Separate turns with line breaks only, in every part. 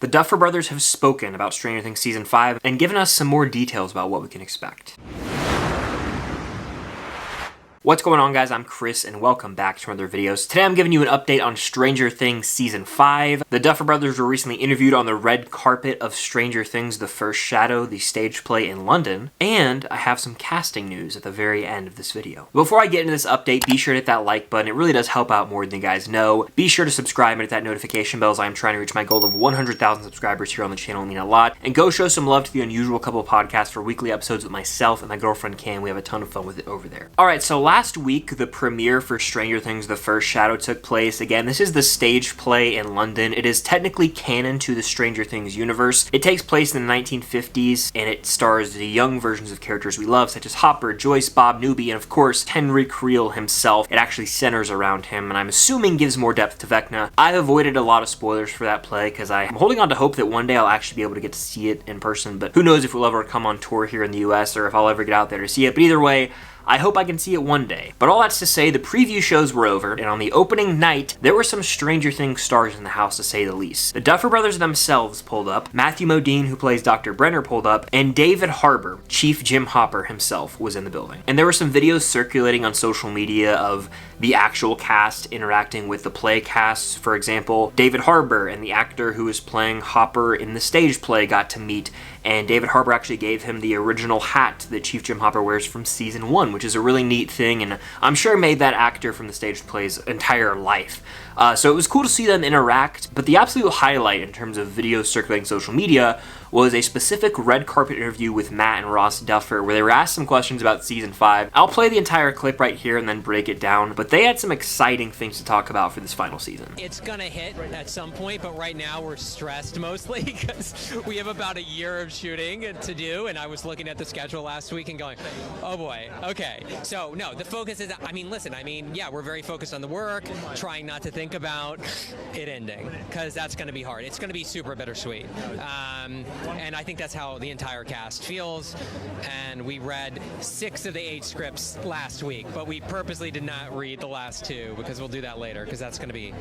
The Duffer Brothers have spoken about Stranger Things Season 5 and given us some more details about what we can expect. What's going on, guys? I'm Chris and welcome back to another videos. Today I'm giving you an update on Stranger Things Season 5. The Duffer Brothers were recently interviewed on the red carpet of Stranger Things The First Shadow, the stage play in London, and I have some casting news at the very end of this video. Before I get into this update, be sure to hit that like button. It really does help out more than you guys know. Be sure to subscribe and hit that notification bell as I am trying to reach my goal of 100,000 subscribers here on the channel. It means a lot. And go show some love to the Unusual Couple podcast for weekly episodes with myself and my girlfriend Cam. We have a ton of fun with it over there. Alright, so last week, the premiere for Stranger Things The First Shadow took place. Again, this is the stage play in London. It is technically canon to the Stranger Things universe. It takes place in the 1950s, and it stars the young versions of characters we love, such as Hopper, Joyce, Bob Newby, and of course, Henry Creel himself. It actually centers around him, and I'm assuming gives more depth to Vecna. I've avoided a lot of spoilers for that play, because I'm holding on to hope that one day I'll actually be able to get to see it in person, but who knows if we'll ever come on tour here in the US, or if I'll ever get out there to see it. But either way, I hope I can see it one day. But all that's to say, the preview shows were over, and on the opening night, there were some Stranger Things stars in the house, to say the least. The Duffer Brothers themselves pulled up, Matthew Modine, who plays Dr. Brenner, pulled up, and David Harbour, Chief Jim Hopper himself, was in the building. And there were some videos circulating on social media of the actual cast interacting with the play casts. For example, David Harbour and the actor who was playing Hopper in the stage play got to meet, and David Harbour actually gave him the original hat that Chief Jim Hopper wears from Season 1, which is a really neat thing, and I'm sure made that actor from the stage play's entire life. So it was cool to see them interact, but the absolute highlight in terms of videos circulating social media was a specific red carpet interview with Matt and Ross Duffer, where they were asked some questions about Season 5. I'll play the entire clip right here and then break it down, but they had some exciting things to talk about for this final season.
It's gonna hit at some point, but right now we're stressed mostly because we have about a year of shooting to do, and I was looking at the schedule last week and going, oh boy, okay. So no, the focus is, yeah, we're very focused on the work, trying not to think about it ending, because that's gonna be hard. It's gonna be super bittersweet. And I think that's how the entire cast feels. And we read 6 of the 8 scripts last week, but we purposely did not read the last 2 because we'll do that later, because that's going to be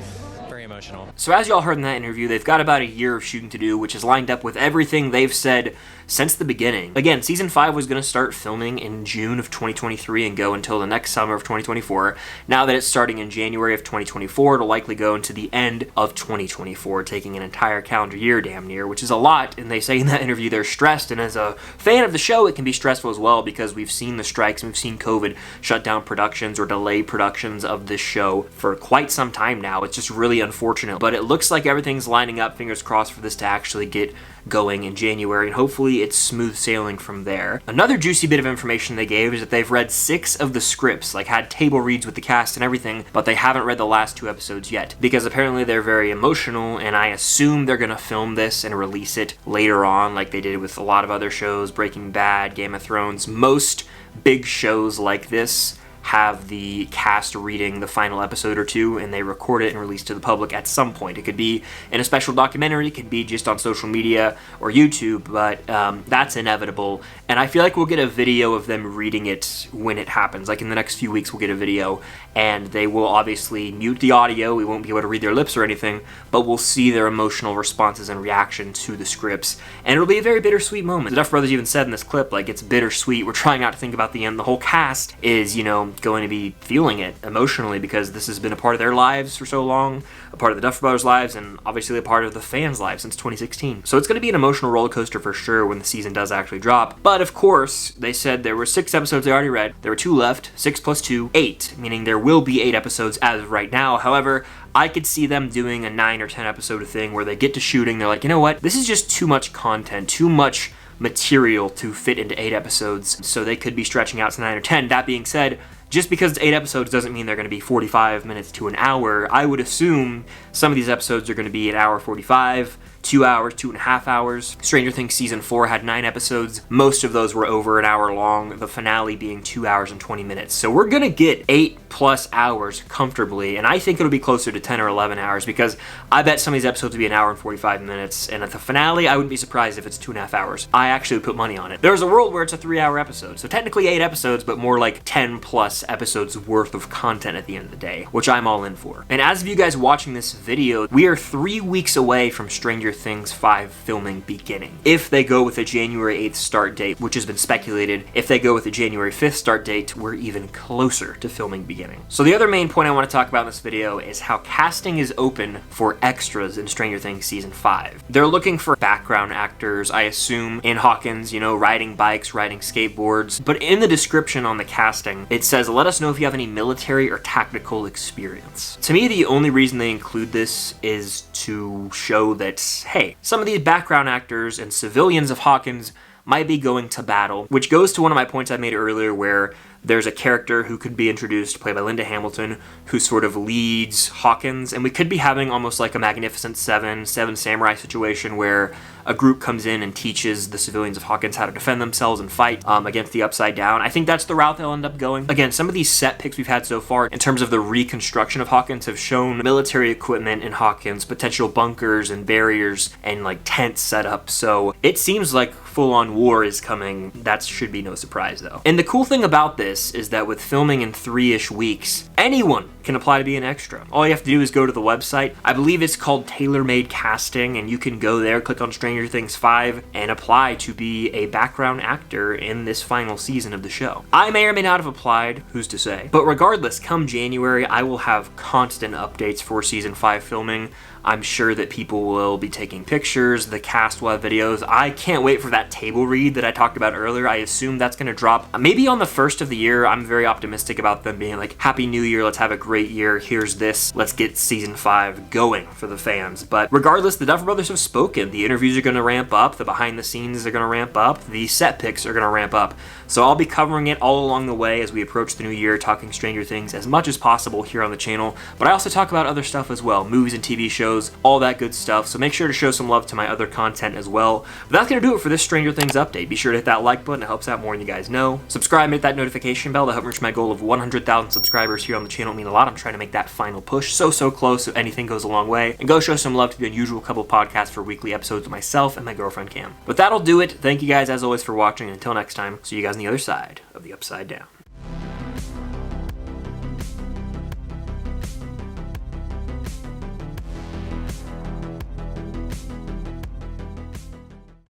very emotional.
So as y'all heard in that interview, they've got about a year of shooting to do, which is lined up with everything they've said since the beginning. Again, Season 5 was going to start filming in June of 2023 and go until the next summer of 2024. Now that it's starting in January of 2024, it'll likely go into the end of 2024, taking an entire calendar year damn near, which is a lot, and they say in that interview they're stressed, and as a fan of the show it can be stressful as well, because we've seen the strikes and we've seen COVID shut down productions or delay productions of this show for quite some time now. It's just really unfortunate, but it looks like everything's lining up, fingers crossed, for this to actually get going in January, and hopefully it's smooth sailing from there. Another juicy bit of information they gave is that they've read 6 of the scripts, like had table reads with the cast and everything, but they haven't read the last 2 episodes yet, because apparently they're very emotional, and I assume they're gonna film this and release it later on, like they did with a lot of other shows, Breaking Bad, Game of Thrones. Most big shows like this have the cast reading the final episode or 2, and they record it and release to the public at some point. It could be in a special documentary, it could be just on social media or YouTube, but that's inevitable, and I feel like we'll get a video of them reading it when it happens. Like in the next few weeks we'll get a video, and they will obviously mute the audio. We won't be able to read their lips or anything, but we'll see their emotional responses and reaction to the scripts, and it'll be a very bittersweet moment. The Duffer Brothers even said in this clip, like, it's bittersweet. We're trying not to think about the end. The whole cast is, you know, going to be feeling it emotionally, because this has been a part of their lives for so long, a part of the Duffer Brothers' lives, and obviously a part of the fans' lives since 2016. So it's going to be an emotional roller coaster for sure when the season does actually drop. But of course, they said there were 6 episodes they already read. There were 2 left. 6 plus 2, 8, meaning there will be 8 episodes as of right now. However, I could see them doing a 9 or 10 episode thing where they get to shooting, they're like, you know what, this is just too much content, too much material to fit into 8 episodes, so they could be stretching out to 9 or 10. That being said, just because it's 8 episodes doesn't mean they're going to be 45 minutes to an hour. I would assume some of these episodes are going to be an hour 45, 2 hours, 2.5 hours. Stranger Things Season 4 had 9 episodes. Most of those were over an hour long, the finale being 2 hours and 20 minutes. So we're gonna get 8+ hours comfortably, and I think it'll be closer to 10 or 11 hours, because I bet some of these episodes will be an hour and 45 minutes, and at the finale, I wouldn't be surprised if it's 2.5 hours. I actually put money on it. There's a world where it's a 3-hour episode, so technically 8 episodes, but more like 10+ episodes worth of content at the end of the day, which I'm all in for. And as of you guys watching this video, we are 3 weeks away from Stranger Stranger Things 5 filming beginning. If they go with a January 8th start date, which has been speculated, if they go with a January 5th start date, we're even closer to filming beginning. So the other main point I want to talk about in this video is how casting is open for extras in Stranger Things Season 5. They're looking for background actors, I assume, in Hawkins, riding bikes, riding skateboards. But in the description on the casting, it says, let us know if you have any military or tactical experience. To me, the only reason they include this is to show that, hey, some of these background actors and civilians of Hawkins might be going to battle, which goes to one of my points I made earlier where there's a character who could be introduced, played by Linda Hamilton, who sort of leads Hawkins, and we could be having almost like a Magnificent Seven Samurai situation where a group comes in and teaches the civilians of Hawkins how to defend themselves and fight against the Upside Down. I think that's the route they'll end up going. Again, some of these set picks we've had so far in terms of the reconstruction of Hawkins have shown military equipment in Hawkins, potential bunkers and barriers and like tents set up, so it seems like full-on war is coming. That should be no surprise though. And the cool thing about this is that with filming in 3-ish weeks, anyone can apply to be an extra. All you have to do is go to the website. I believe it's called Tailor Made Casting, and you can go there, click on Stranger Things 5, and apply to be a background actor in this final season of the show. I may or may not have applied, who's to say? But regardless, come January, I will have constant updates for Season 5 filming. I'm sure that people will be taking pictures, the cast will have videos. I can't wait for that table read that I talked about earlier. I assume that's going to drop maybe on the first of the year. I'm very optimistic about them being like, Happy New Year, let's have a great year, here's this, let's get Season 5 going for the fans. But regardless, the Duffer Brothers have spoken. The interviews are going to ramp up, the behind the scenes are going to ramp up, the set picks are going to ramp up. So I'll be covering it all along the way as we approach the new year, talking Stranger Things as much as possible here on the channel. But I also talk about other stuff as well, movies and TV shows, all that good stuff. So make sure to show some love to my other content as well. But that's going to do it for this Stranger Things update. Be sure to hit that like button, it helps out more than you guys know. Subscribe and hit that notification bell to help reach my goal of 100,000 subscribers here on the channel. It means a lot. I'm trying to make that final push so close, so anything goes a long way. And go show some love to the Unusual Couple podcast for weekly episodes with myself and my girlfriend Cam. But that'll do it. Thank you guys as always for watching, and until next time, see you guys on the other side of the Upside Down.